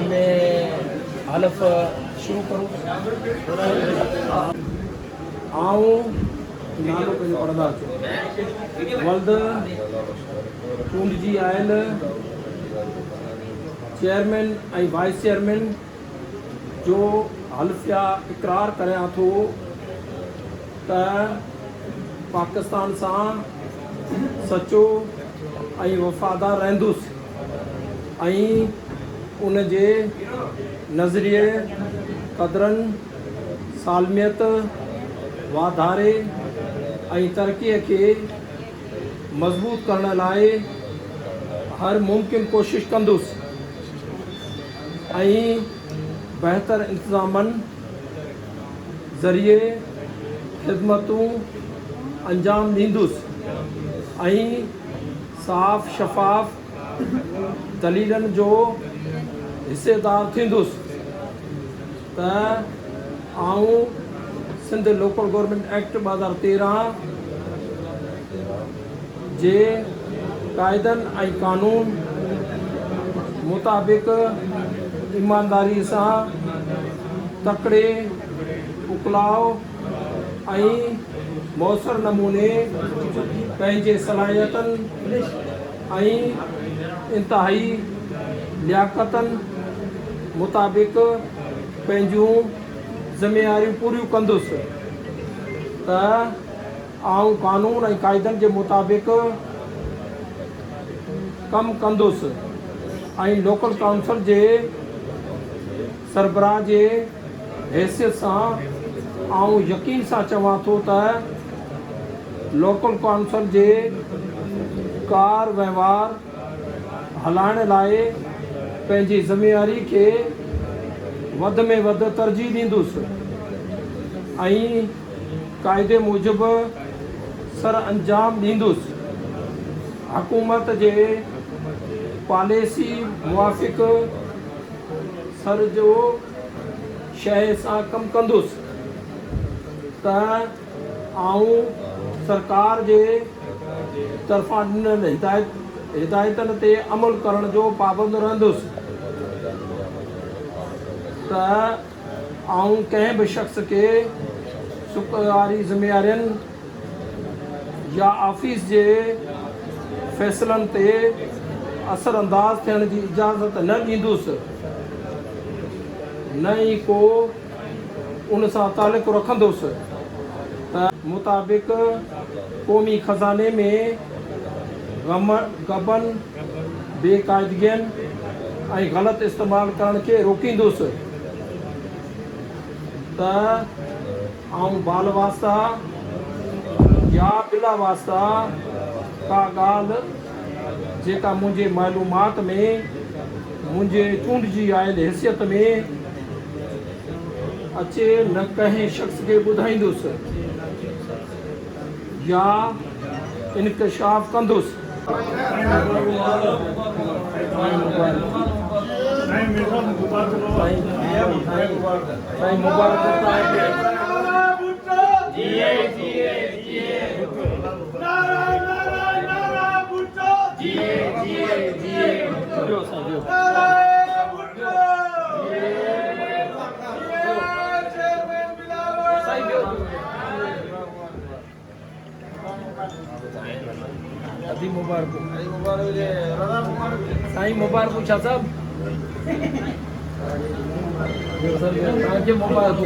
मैं हलफ शुरू करूँ आऊँ नालो पंहिंजो पढ़ंदा अचो वल्द चूंडजी आयल चेयरमैन ऐं वाइस चेयरमैन जो हल्फिया इकरार करियां थो त पाकिस्तान सां सचो ऐं वफ़ादार रहंदुसि ऐं उन जे नज़रिए क़दरनि सालमियत वाधारे ऐं तरक़ीअ खे मज़बूत करण लाइ हर मुमकिन कोशिश कंदुसि ऐं बहितर इंतज़ामनि ज़रिए ख़िदमतूं अंजाम ॾींदुसि ऐं साफ़ शफ़ाफ़ दलीलनि जो हिसेदार थींदुसि त आऊं सिंध लोकल गवर्नमेंट एक्ट 2013 जे क़ाइदनि ऐं क़ानून मुताबिक़ ईमानदारी सां तकिड़े उकलाव ऐं मौसर नमूने पंहिंजे सलाहियतनि ऐं इंतिहाई लियाक़तनि मुताबिक़ पंहिंजूं ज़िमेवारियूं पूरियूं कंदुसि त आउं क़ानून ऐं क़ाइदनि जे मुताबिक़ कमु कंदुसि ऐं लोकल काउंसिल जे सरबराह जे हैसियत सां आउं यकीन सां चवां थो त लोकल काउंसिल जे कार वहिंवार हलाइण लाइ पंहिंजी ज़िमेवारी खे वधि में वधि तरजीह ॾींदुसि ऐं क़ाइदे मूजिबि सर अंजाम ॾींदुसि। हुकूमत जे पॉलिसी मुवाफ़िक़ सर जो शइ सां कमु कंदुसि त आऊं सरकार जे तरफ़ां ॾिनल हिदायतनि ते अमल करण जो पाबंद रहंदुसि त आऊं कंहिं बि शख़्स खे शुक्रवारी ज़िमेवारियुनि या ऑफिस जे फ़ैसिलनि ते असरअंदाज़ थियण जी इजाज़त न ॾींदुसि न ई को उन सां तालुक़ु रखंदुसि त मुताबिक़ क़ौमी ख़ज़ाने में गबन बेक़ाइदगियुनि ऐं ग़लति इस्तेमालु करण खे रोकींदुसि त आउं बाल वास्ता या बिला वास्ता का ॻाल्हि जेका मुंहिंजे मालूमात में मुंहिंजे चूंडिजी आयल हैसियत में अचे न कंहिं शख़्स खे ॿुधाईंदुसि या इनकशाफ़ कंदुसि। साईं मुबारक अभी मुबारक साईं मुबारक छा साहब तव्हांखे मुबारक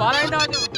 12 इंच आ जाओ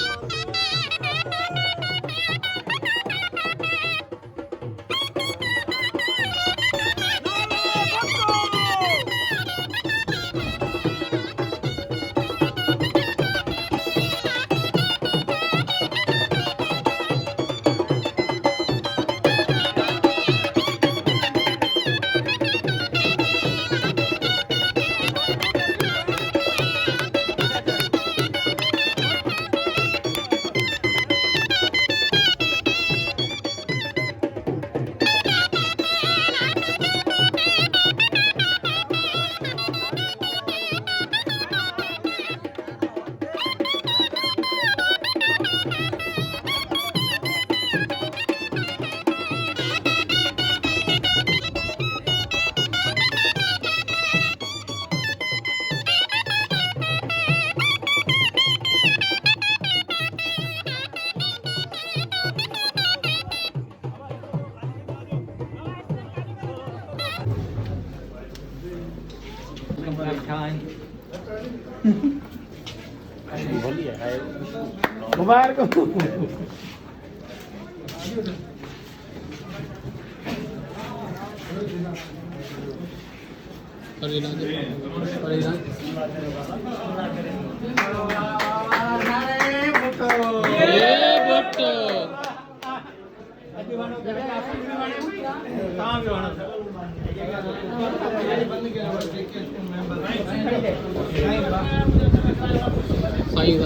मुबारक हो साईं